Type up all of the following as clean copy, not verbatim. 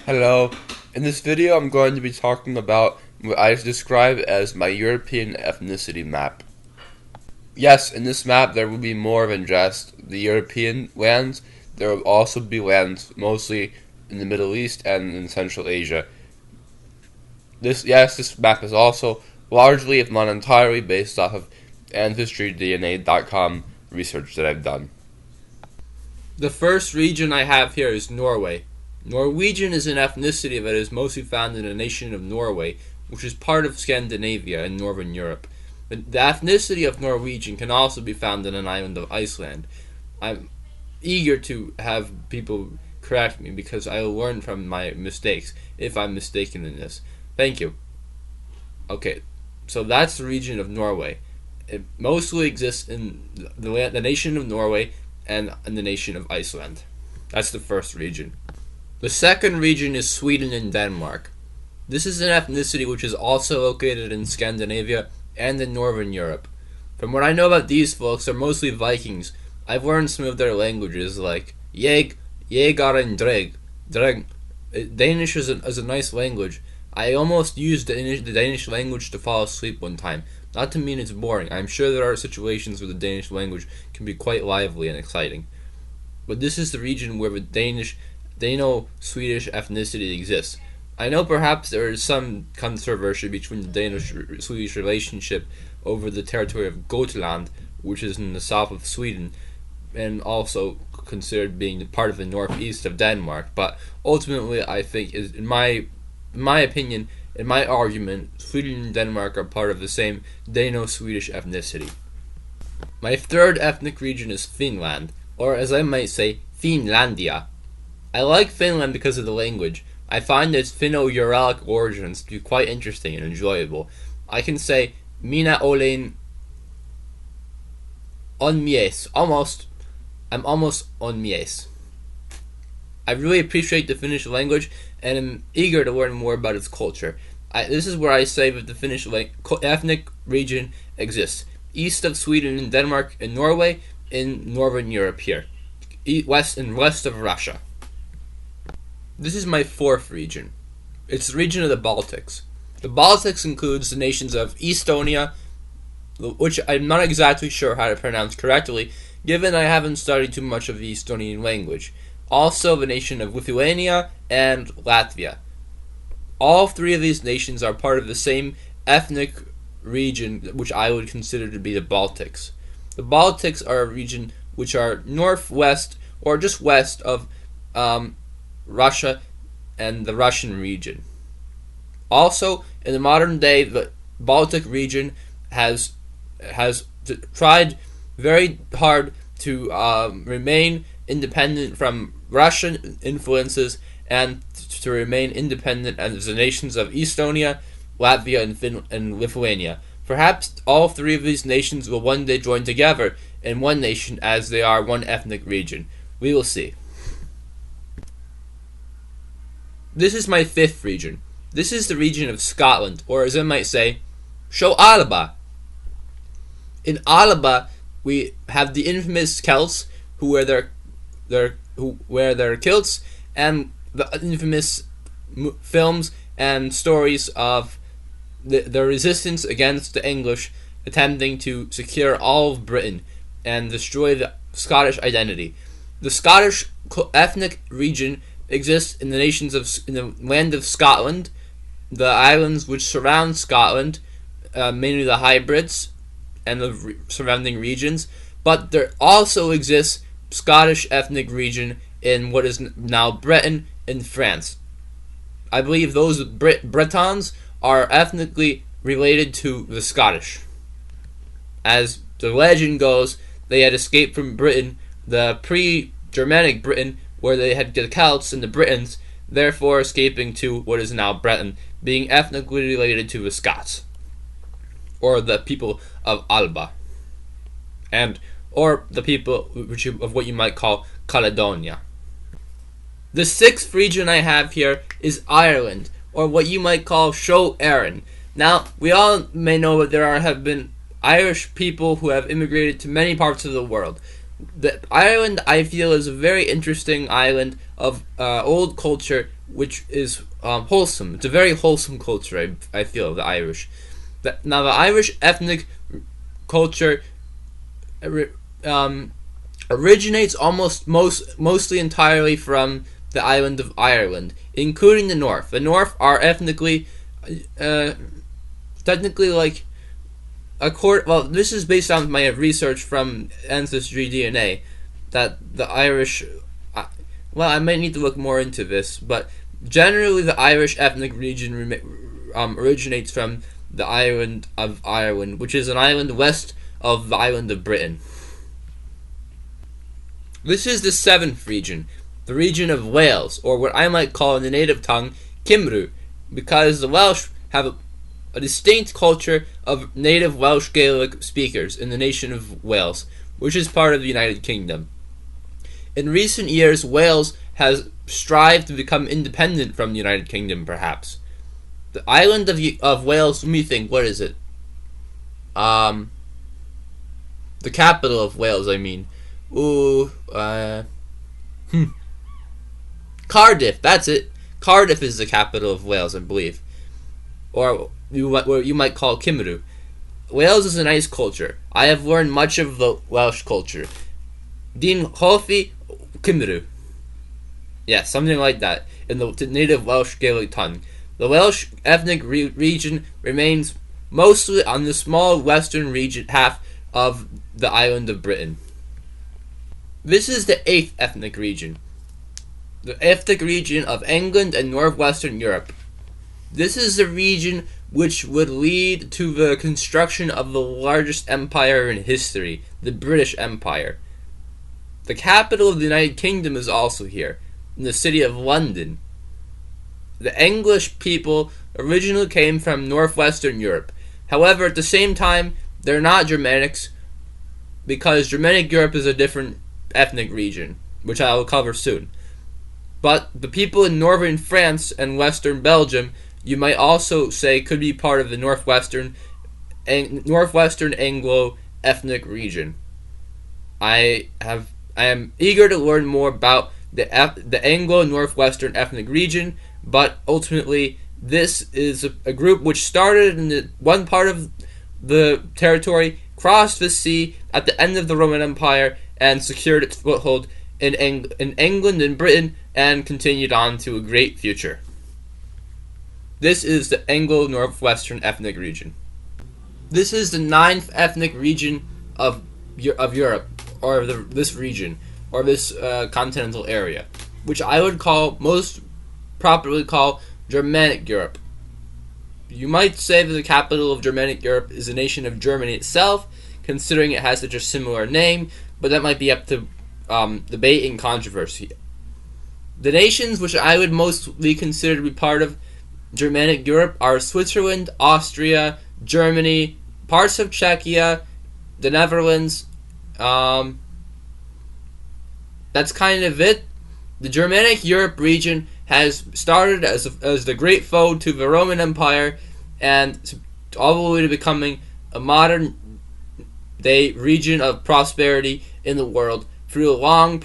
Hello. In this video, I'm going to be talking about what I describe as my European ethnicity map. Yes, in this map there will be more than just the European lands. There will also be lands mostly in the Middle East and in Central Asia. This map is also largely, if not entirely, based off of AncestryDNA.com research that I've done. The first region I have here is Norway. Norwegian is an ethnicity that is mostly found in the nation of Norway, which is part of Scandinavia in northern Europe. The ethnicity of Norwegian can also be found in an island of Iceland. I'm eager to have people correct me because I learn from my mistakes if I'm mistaken in this. Thank you. Okay, so that's the region of Norway. It mostly exists in the nation of Norway and in the nation of Iceland. That's the first region. The second region is Sweden and Denmark. This is an ethnicity which is also located in Scandinavia and in Northern Europe. From what I know about these folks, they're mostly Vikings. I've learned some of their languages like Jeg, Jegar, and Dreg. Danish is a nice language. I almost used the Danish language to fall asleep one time. Not to mean it's boring. I'm sure there are situations where the Danish language can be quite lively and exciting. But this is the region where the Dano-Swedish ethnicity exists. I know perhaps there is some controversy between the Danish-Swedish relationship over the territory of Gotland, which is in the south of Sweden, and also considered being part of the northeast of Denmark. But ultimately, I think, in my opinion, in my argument, Sweden and Denmark are part of the same Dano-Swedish ethnicity. My third ethnic region is Finland, or as I might say, Finlandia. I like Finland because of the language. I find its Finno-Uralic origins to be quite interesting and enjoyable. I can say, Minä olen on mies. I'm almost on mies. I really appreciate the Finnish language and am eager to learn more about its culture. This is where I say that the Finnish ethnic region exists. East of Sweden and Denmark and Norway, in Northern Europe here. West of Russia. This is my fourth region. It's the region of the Baltics. The Baltics includes the nations of Estonia, which I'm not exactly sure how to pronounce correctly, given I haven't studied too much of the Estonian language. Also the nation of Lithuania and Latvia. All three of these nations are part of the same ethnic region, which I would consider to be the Baltics. The Baltics are a region which are northwest or just west of Russia and the Russian region. Also, in the modern day, the Baltic region has tried very hard to remain independent from Russian influences and to remain independent as the nations of Estonia, Latvia, and Lithuania. Perhaps all three of these nations will one day join together in one nation as they are one ethnic region. We will see. This is my fifth region. This is the region of Scotland, or as I might say, Show Alba. In Alba, we have the infamous Celts who wear their kilts, and the infamous films and stories of the resistance against the English attempting to secure all of Britain and destroy the Scottish identity. The Scottish ethnic region exists in the land of Scotland, the islands which surround Scotland, mainly the Hybrids and the surrounding regions, but there also exists Scottish ethnic region in what is now Britain and France. I believe those Bretons are ethnically related to the Scottish. As the legend goes, they had escaped from Britain, the pre-Germanic Britain, where they had the Celts and the Britons, therefore escaping to what is now Britain, being ethnically related to the Scots, or the people of Alba, or the people of what you might call Caledonia. The sixth region I have here is Ireland, or what you might call Show Erin. Now, we all may know that there have been Irish people who have immigrated to many parts of the world. The Ireland, I feel, is a very interesting island of old culture, which is wholesome. It's a very wholesome culture, I feel, the Irish. Now, the Irish ethnic culture originates mostly entirely from the island of Ireland, including the North. The North are ethnically, technically, like, well, this is based on my research from Ancestry DNA, that the Irish, well, I might need to look more into this, but generally the Irish ethnic region originates from the island of Ireland, which is an island west of the island of Britain. This is the seventh region, the region of Wales, or what I might call in the native tongue, Cymru, because the Welsh have a distinct culture of native Welsh Gaelic speakers in the nation of Wales, which is part of the United Kingdom. In recent years, Wales has strived to become independent from the United Kingdom, perhaps. The island of Wales, let me think, what is it? The capital of Wales, I mean. Cardiff, that's it. Cardiff is the capital of Wales, I believe. Or what you might call Cymru. Wales is a nice culture. I have learned much of the Welsh culture. Din Hoffi Cymru. Yeah, something like that, in the native Welsh Gaelic tongue. The Welsh ethnic region remains mostly on the small western region half of the island of Britain. This is the eighth ethnic region. The ethnic region of England and northwestern Europe. This is the region which would lead to the construction of the largest empire in history, the British Empire. The capital of the United Kingdom is also here, in the city of London. The English people originally came from northwestern Europe. However, at the same time, they're not Germanics, because Germanic Europe is a different ethnic region, which I will cover soon. But the people in northern France and western Belgium, you might also say, could be part of the northwestern Anglo ethnic region. I am eager to learn more about the Anglo northwestern ethnic region, but ultimately this is a group which started in one part of the territory, crossed the sea at the end of the Roman Empire, and secured its foothold in England and Britain, and continued on to a great future. This is the Anglo-Northwestern ethnic region. This is the ninth ethnic region of Europe, or this region, or this continental area, which I would most properly call Germanic Europe. You might say that the capital of Germanic Europe is the nation of Germany itself, considering it has such a similar name, but that might be up to debate and controversy. The nations which I would mostly consider to be part of Germanic Europe are Switzerland, Austria, Germany, parts of Czechia, the Netherlands. That's kind of it. The Germanic Europe region has started as the great foe to the Roman Empire, and all the way to becoming a modern day region of prosperity in the world through a long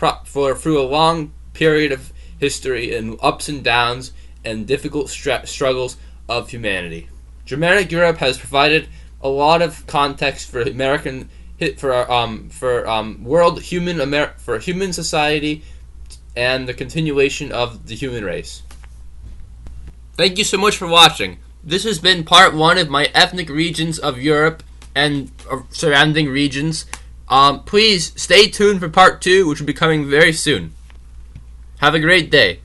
period of history and ups and downs and difficult struggles of humanity. Germanic Europe has provided a lot of context for human society and the continuation of the human race. Thank you so much for watching. This has been part 1 of my ethnic regions of Europe and surrounding regions. Please stay tuned for part 2, which will be coming very soon. Have a great day.